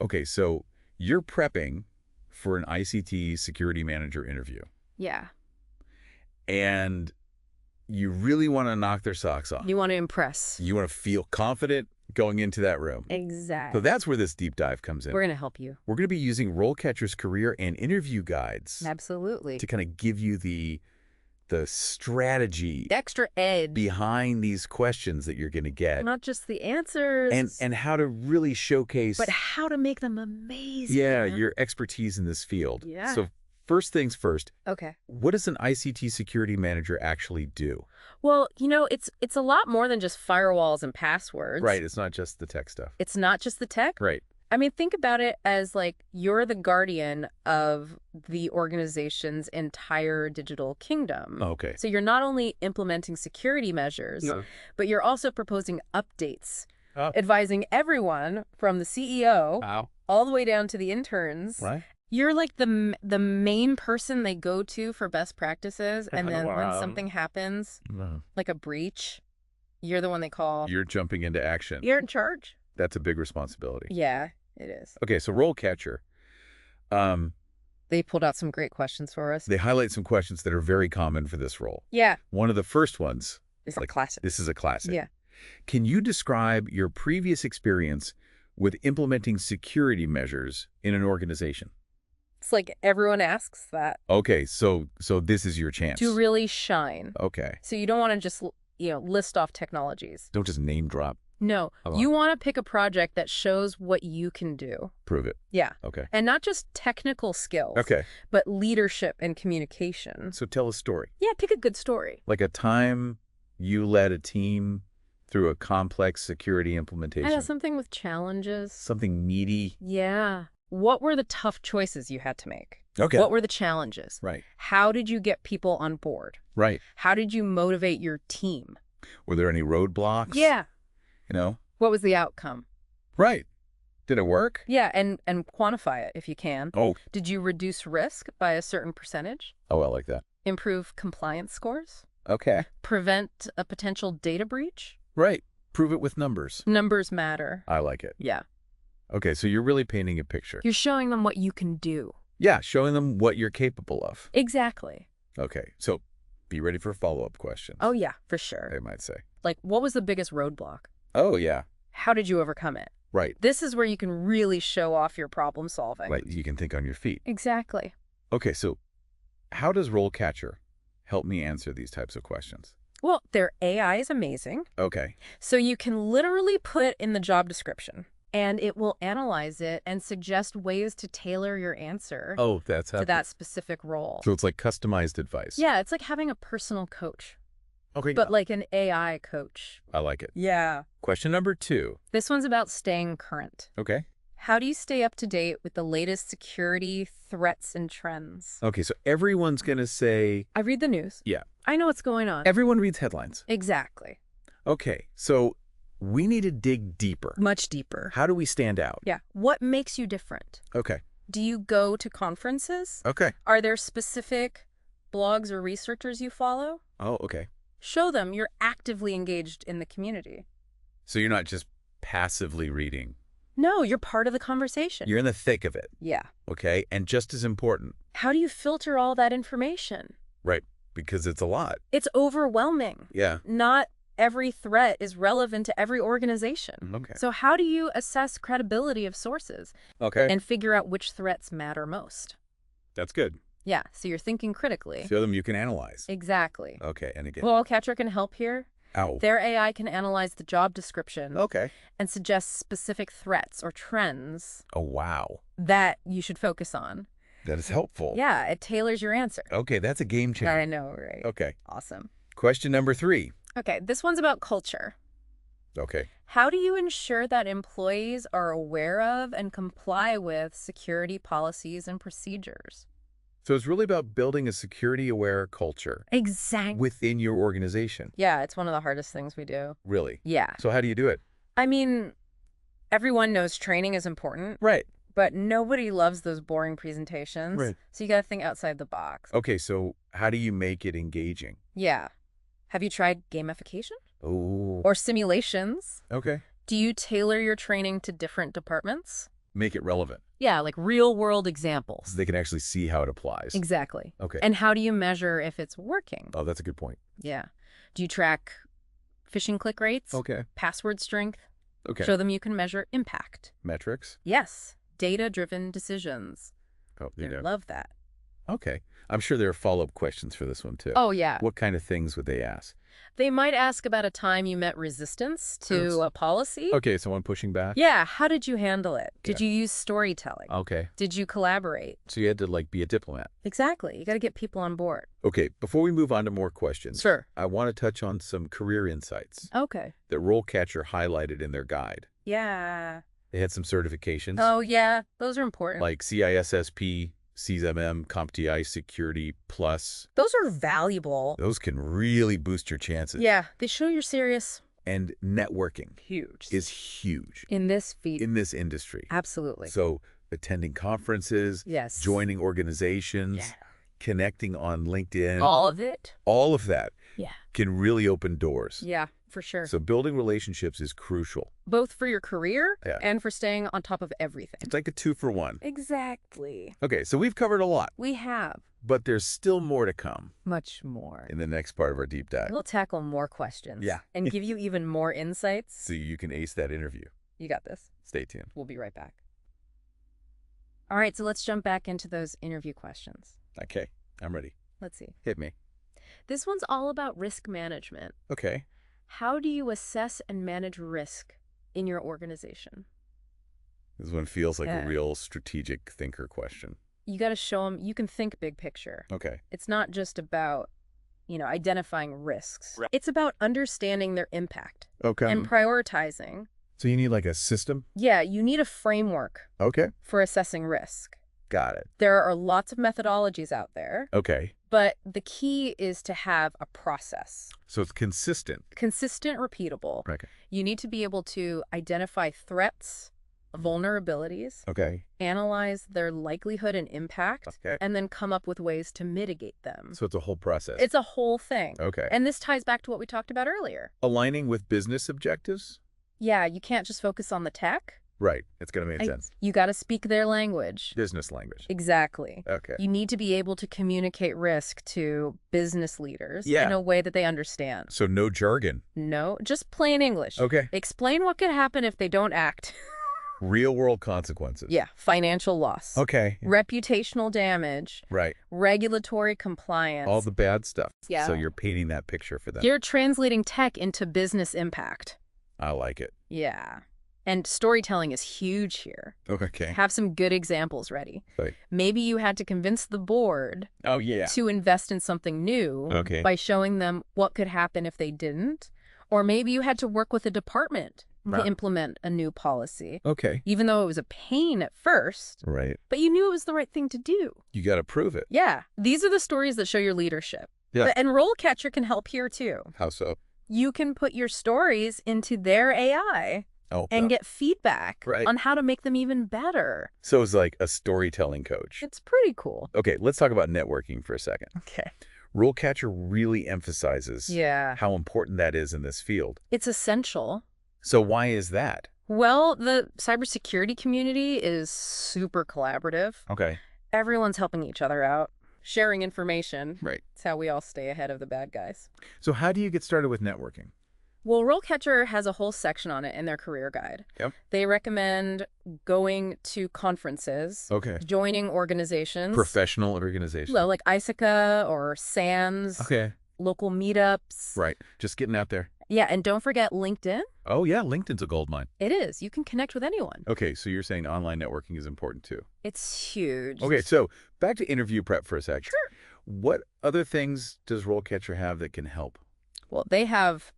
Okay, so you're prepping for an ICT Security Manager interview, Yeah. and you really want to knock their socks off. You want to impress. You want to feel confident going into that room. Exactly. So that's where this deep dive comes in. We're going to help you. We're going to be using RoleCatcher's career and interview guides Absolutely. to kind of give you the strategy, The extra edge. behind these questions that you're going to get. Not just the answers. And how to really showcase, but how to make them amazing. yeah, your expertise in this field. Yeah. So first things first, Okay. what does an ICT Security Manager actually do? Well, it's a lot more than just firewalls and passwords. Right, it's not just the tech stuff. It's not just the tech. Right. I mean, think about it as like you're the guardian of the organization's entire digital kingdom. Okay. So you're not only implementing security measures, but you're also proposing updates, advising everyone from the CEO all the way down to the interns. Right. You're like the main person they go to for best practices, and then when something happens, like a breach, you're the one they call. You're jumping into action. You're in charge. That's a big responsibility. Yeah, it is. Okay, so RoleCatcher, They pulled out some great questions for us. they highlight some questions that are very common for this role. Yeah. One of the first ones, It's a classic. this is a classic. Yeah. Can you describe your previous experience with implementing security measures in an organization? It's like everyone asks that Okay, so this is your chance. to really shine. Okay. So you don't want to just, list off technologies. Don't just name drop. No, Oh. you want to pick a project that shows what you can do. Prove it. Yeah. Okay. And not just technical skills. Okay. But leadership and communication. So tell a story. Yeah, pick a good story. Like a time you led a team through a complex security implementation. I know something with challenges. Something meaty. Yeah. What were the tough choices you had to make? Okay. What were the challenges? Right. How did you get people on board? Right. How did you motivate your team? Were there any roadblocks? Yeah. What was the outcome? Right. Did it work? Yeah, and quantify it if you can. Oh. Did you reduce risk by a certain percentage? Oh, I like that. Improve compliance scores? Okay. Prevent a potential data breach? Right. Prove it with numbers. Numbers matter. I like it. Yeah. Okay, so you're really painting a picture. You're showing them what you can do. Yeah, showing them what you're capable of. Exactly. Okay, so be ready for follow-up questions. Oh, yeah, for sure. They might say. Like, what was the biggest roadblock? Oh, yeah. How did you overcome it? Right. This is where you can really show off your problem solving. Like you can think on your feet. Exactly. Okay, so how does RoleCatcher help me answer these types of questions? Well, their AI is amazing. Okay. So you can literally put it in the job description, and it will analyze it and suggest ways to tailor your answer Oh, that's to that specific role. So it's like customized advice. Yeah, it's like having a personal coach, Okay. but like an AI coach. I like it. Yeah. Question number 2. This one's about staying current. Okay. How do you stay up to date with the latest security threats and trends? Okay, so everyone's going to say, I read the news. yeah. I know what's going on. Everyone reads headlines. Exactly. Okay, so we need to dig deeper. Much deeper. How do we stand out? Yeah. What makes you different? Okay. Do you go to conferences? Okay. Are there specific blogs or researchers you follow? Oh, okay. Show them you're actively engaged in the community. So you're not just passively reading. No, you're part of the conversation. You're in the thick of it. Yeah. Okay, and just as important. How do you filter all that information? Right, because it's a lot. It's overwhelming. Yeah. Not every threat is relevant to every organization. Okay. So how do you assess credibility of sources Okay. and figure out which threats matter most? That's good. Yeah, so you're thinking critically. Show them you can analyze. Exactly. Okay, and again. RoleCatcher can help here. Ow. Their AI can analyze the job description Okay. and suggest specific threats or trends Oh, wow. that you should focus on. That is helpful. Yeah, it tailors your answer. Okay, that's a game changer. I know, right? Okay. Awesome. Question number 3. Okay, this one's about culture. Okay. How do you ensure that employees are aware of and comply with security policies and procedures? So it's really about building a security-aware culture Exactly. within your organization. Yeah, it's one of the hardest things we do. Really? Yeah. So how do you do it? I mean, everyone knows training is important, Right. but nobody loves those boring presentations. Right. So you got to think outside the box. Okay, so how do you make it engaging? Yeah. Have you tried gamification Oh. or simulations? Okay. Do you tailor your training to different departments? Make it relevant. Yeah, like real-world examples. So they can actually see how it applies. Exactly. Okay. And how do you measure if it's working? Oh, that's a good point. Yeah. Do you track phishing click rates? Okay. Password strength? Okay. Show them you can measure impact. Metrics? Yes. Data-driven decisions. Oh, They love that. Okay. I'm sure there are follow-up questions for this one, too. Oh, yeah. What kind of things would they ask? They might ask about a time you met resistance to a policy. Okay, someone pushing back? Yeah, how did you handle it? Did you use storytelling? Okay. Did you collaborate? So you had to, like, be a diplomat. Exactly. You got to get people on board. Okay, before we move on to more questions, Sure. I want to touch on some career insights Okay. that RoleCatcher highlighted in their guide. Yeah. They had some certifications. Oh, yeah. Those are important. Like CISSP, CSMM, CompTIA Security Plus. Those are valuable. Those can really boost your chances. Yeah. They show you're serious. And networking Huge. is huge In this field. in this industry. Absolutely. So attending conferences, Yes. joining organizations, connecting on LinkedIn. All of it? All of that Yeah. can really open doors. Yeah, for sure. So building relationships is crucial. Both for your career Yeah. and for staying on top of everything. It's like a 2-for-1. Exactly. Okay, so we've covered a lot, We have but there's still more to come much more. in the next part of our deep dive. We'll tackle more questions. Yeah. And give you even more insights. So you can ace that interview. You got this. Stay tuned. We'll be right back. All right, so let's jump back into those interview questions. Okay, I'm ready. Let's see. Hit me. This one's all about risk management. Okay. How do you assess and manage risk in your organization? This one feels like Yeah. a real strategic thinker question. You got to show them you can think big picture. Okay. It's not just about, identifying risks. It's about understanding their impact Okay. and prioritizing. So you need like a system? Yeah, you need a framework Okay. for assessing risk. Got it. There are lots of methodologies out there, Okay. but the key is to have a process. So it's consistent. Consistent, repeatable. Okay. You need to be able to identify threats, vulnerabilities, Okay. analyze their likelihood and impact, Okay. and then come up with ways to mitigate them. So it's a whole process. It's a whole thing. Okay. And this ties back to what we talked about earlier. Aligning with business objectives? Yeah, you can't just focus on the tech. Right. It's going to make sense. You got to speak their language. Business language. Exactly. Okay. You need to be able to communicate risk to business leaders Yeah. in a way that they understand. So no jargon. No, just plain English. Okay. Explain what could happen if they don't act. Real world consequences. Yeah, financial loss. Okay. Reputational damage. Right. Regulatory compliance. All the bad stuff. Yeah. So you're painting that picture for them. You're translating tech into business impact. I like it. Yeah. And storytelling is huge here. Okay. Have some good examples ready. Right. Maybe you had to convince the board Oh, yeah. to invest in something new Okay. by showing them what could happen if they didn't. Or maybe you had to work with a department to Right. implement a new policy, Okay. even though it was a pain at first, Right. but you knew it was the right thing to do. You got to prove it. Yeah, these are the stories that show your leadership. Yeah. And RoleCatcher can help here too. How so? You can put your stories into their AI Oh, and no. get feedback Right. on how to make them even better. So it's like a storytelling coach. It's pretty cool. Okay, let's talk about networking for a second. Okay. RoleCatcher really emphasizes Yeah. how important that is in this field. It's essential. So why is that? Well, the cybersecurity community is super collaborative. Okay. Everyone's helping each other out, sharing information. Right. It's how we all stay ahead of the bad guys. So how do you get started with networking? Well, RoleCatcher has a whole section on it in their career guide. Yep. They recommend going to conferences, Okay. joining organizations. Professional organization. Well, like ICT or SANS, Okay. local meetups. Right. Just getting out there. Yeah, and don't forget LinkedIn. Oh, yeah. LinkedIn's a gold mine. It is. You can connect with anyone. Okay. So you're saying online networking is important too. It's huge. Okay. So back to interview prep for a sec. Sure. What other things does RoleCatcher have that can help? Well, they have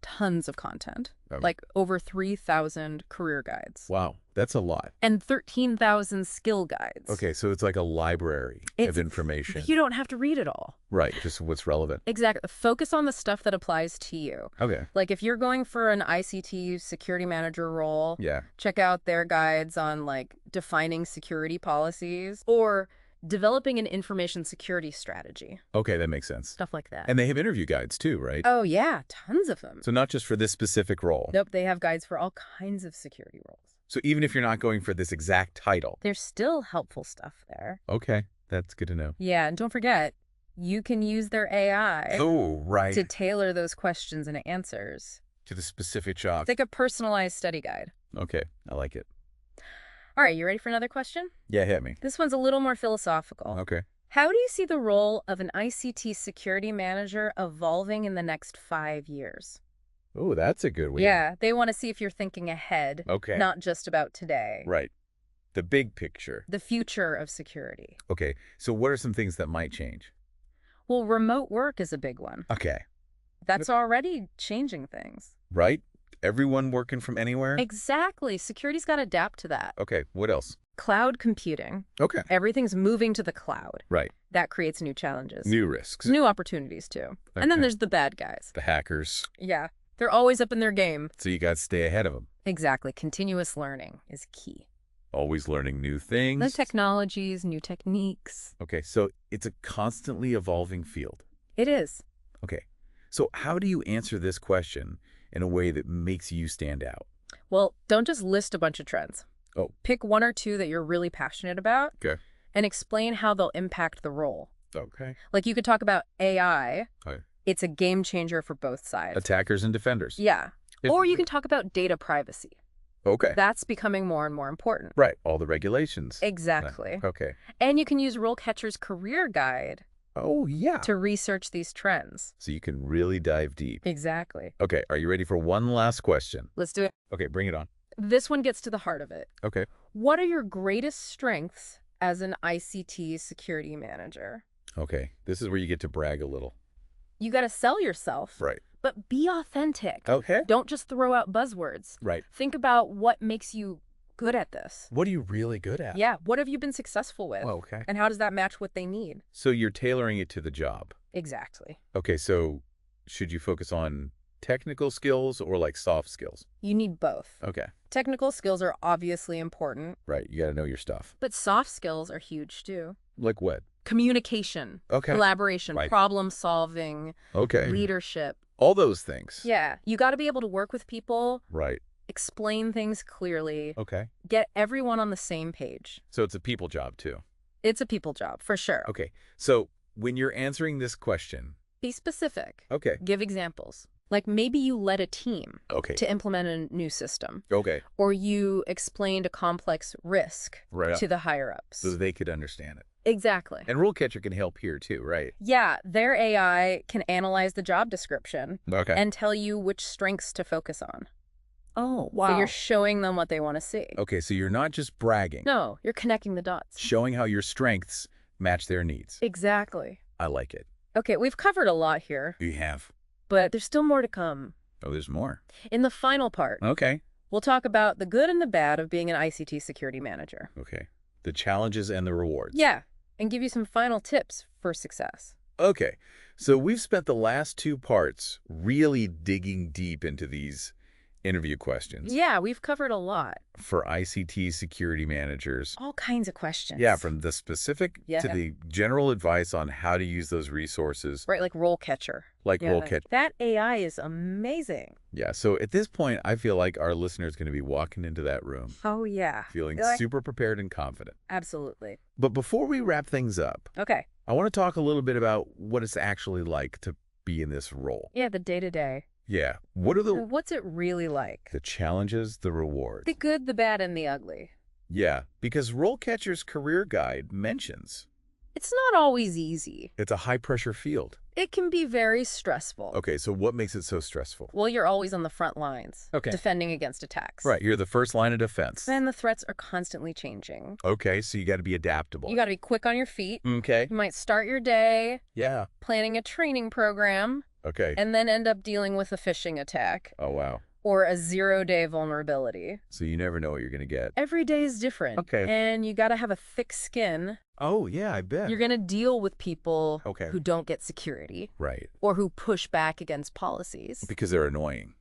tons of content, Okay. like over 3,000 career guides Wow. That's a lot. and 13,000 skill guides. Okay. So it's like a library of information. You don't have to read it all. Right. Just what's relevant. Exactly. Focus on the stuff that applies to you. Okay. Like if you're going for an ICT Security Manager role, Yeah. check out their guides on like defining security policies or developing an information security strategy. Okay. That makes sense. Stuff like that. And they have interview guides too, right? Oh, yeah. Tons of them. So not just for this specific role. Nope. They have guides for all kinds of security roles. So even if you're not going for this exact title. There's still helpful stuff there. Okay, that's good to know. Yeah, and don't forget, you can use their AI to tailor those questions and answers. To the specific job. It's like a personalized study guide. Okay, I like it. All right, you ready for another question? Yeah, hit me. This one's a little more philosophical. Okay. How do you see the role of an ICT security manager evolving in the next 5 years? Oh, that's a good one. Yeah, they want to see if you're thinking ahead, not just about today. Right. The big picture. The future of security. Okay, so what are some things that might change? Well, remote work is a big one. Okay. That's already changing things. Right? Everyone working from anywhere? Exactly. Security's got to adapt to that. Okay, what else? Cloud computing. Okay. Everything's moving to the cloud. Right. That creates new challenges. New risks. New opportunities, too. Okay. And then there's the bad guys. The hackers. Yeah. They're always up in their game. So you got to stay ahead of them. Exactly. Continuous learning is key. Always learning new things. New technologies, new techniques. Okay, so it's a constantly evolving field. It is. Okay. So how do you answer this question in a way that makes you stand out? Well, don't just list a bunch of trends. Oh. Pick one or two that you're really passionate about. Okay. And explain how they'll impact the role. Okay. Like you could talk about AI. Okay. It's a game changer for both sides. Attackers and defenders. Yeah. Or you can talk about data privacy. Okay. That's becoming more and more important. Right. All the regulations. Exactly. Okay. And you can use RoleCatcher's career guide. Oh, yeah. To research these trends. So you can really dive deep. Exactly. Okay. Are you ready for one last question? Let's do it. Okay. Bring it on. This one gets to the heart of it. Okay. What are your greatest strengths as an ICT security manager? Okay. This is where you get to brag a little. You got to sell yourself. Right. But be authentic. Okay. Don't just throw out buzzwords. Right. Think about what makes you good at this. What are you really good at? Yeah. What have you been successful with? Oh, okay. And how does that match what they need? So you're tailoring it to the job. Exactly. Okay. So should you focus on technical skills or like soft skills? You need both. Okay. Technical skills are obviously important. Right. You got to know your stuff. But soft skills are huge too. Like what? Communication. Okay. Collaboration. Right. Problem solving. Okay. Leadership. All those things. Yeah. You got to be able to work with people. Right. Explain things clearly. Okay. Get everyone on the same page. So it's a people job too. It's a people job, for sure. Okay. So when you're answering this question. Be specific. Okay. Give examples. Like maybe you led a team to implement a new system. Okay. Or you explained a complex risk to the higher-ups. So they could understand it. Exactly. And RoleCatcher can help here too, right? Yeah, their AI can analyze the job description and tell you which strengths to focus on. Oh, wow. So you're showing them what they want to see. Okay, so you're not just bragging. No, you're connecting the dots. Showing how your strengths match their needs. Exactly. I like it. Okay, we've covered a lot here. You have. But there's still more to come. Oh, there's more. In the final part, we'll talk about the good and the bad of being an ICT security manager. Okay. The challenges and the rewards. Yeah, and give you some final tips for success. Okay. So we've spent the last two parts really digging deep into these interview questions. Yeah, we've covered a lot. For ICT security managers. All kinds of questions. Yeah, from the specific to the general advice on how to use those resources. Right, like RoleCatcher. RoleCatcher. That AI is amazing. Yeah, so at this point, I feel like our listener is going to be walking into that room. Oh, yeah. Feeling super prepared and confident. Absolutely. But before we wrap things up, I want to talk a little bit about what it's actually like to be in this role. Yeah, the day-to-day. Yeah. What's it really like? The challenges, the rewards. The good, the bad, and the ugly. Yeah, because RoleCatcher's career guide mentions. It's not always easy. It's a high-pressure field. It can be very stressful. Okay, so what makes it so stressful? Well, you're always on the front lines. Defending against attacks. Right, you're the first line of defense. And the threats are constantly changing. Okay, so you got to be adaptable. You got to be quick on your feet. Okay. You might start your day. Yeah. Planning a training program. Okay. And then end up dealing with a phishing attack. Oh, wow. Or a 0-day vulnerability. So you never know what you're going to get. Every day is different. Okay. And you got to have a thick skin. Oh, yeah, I bet. You're going to deal with people who don't get security. Right. Or who push back against policies. Because they're annoying.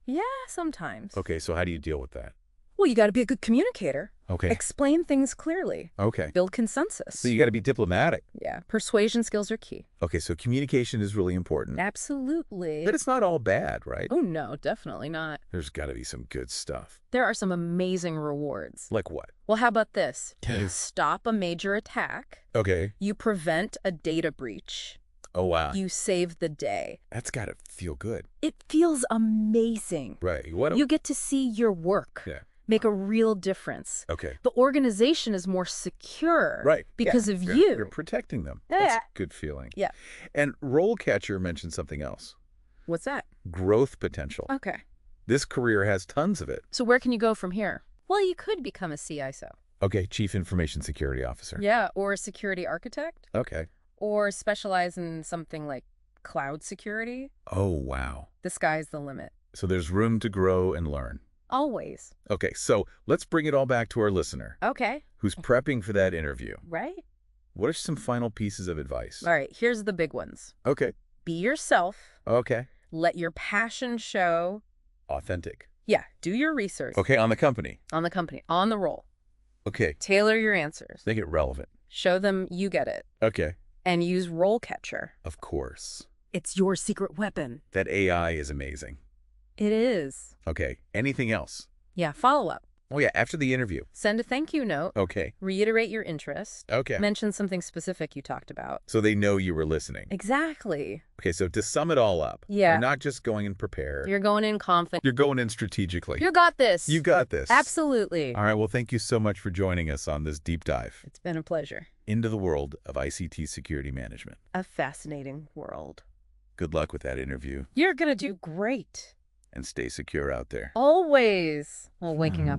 Yeah, sometimes. Okay, so how do you deal with that? Well, you got to be a good communicator. Okay. Explain things clearly. Okay. Build consensus. So you got to be diplomatic. Yeah. Persuasion skills are key. Okay, so communication is really important. Absolutely. But it's not all bad, right? Oh, no, definitely not. There's got to be some good stuff. There are some amazing rewards. Like what? Well, how about this? Okay. You stop a major attack. Okay. You prevent a data breach. Oh, wow. You save the day. That's got to feel good. It feels amazing. Right. You get to see your work. Yeah. Make a real difference. Okay. The organization is more secure. Right. Because of you. You're protecting them. Yeah. That's a good feeling. Yeah. And RoleCatcher mentioned something else. What's that? Growth potential. Okay. This career has tons of it. So where can you go from here? Well, you could become a CISO. Okay, Chief Information Security Officer. Yeah, or a security architect. Okay. Or specialize in something like cloud security. Oh, wow. The sky's the limit. So there's room to grow and learn. Always. Okay, so let's bring it all back to our listener. Okay. Who's prepping for that interview. Right? What are some final pieces of advice? All right, here's the big ones. Okay. Be yourself. Okay. Let your passion show. Authentic. Yeah, do your research. Okay, on the company. On the company, on the role. Okay. Tailor your answers. Make it relevant. Show them you get it. Okay. And use RoleCatcher. Of course. It's your secret weapon. That AI is amazing. It is. Okay. Anything else? Yeah, follow up. Oh, yeah, after the interview. Send a thank you note. Okay. Reiterate your interest. Okay. Mention something specific you talked about. So they know you were listening. Exactly. Okay, so to sum it all up, Yeah. you're not just going in prepared. You're going in confident. You're going in strategically. You got this. You got this. Absolutely. All right, well, thank you so much for joining us on this deep dive It's been a pleasure. into the world of ICT security management. A fascinating world. Good luck with that interview, You're going to do great. and stay secure out there. Always. Well, waking up.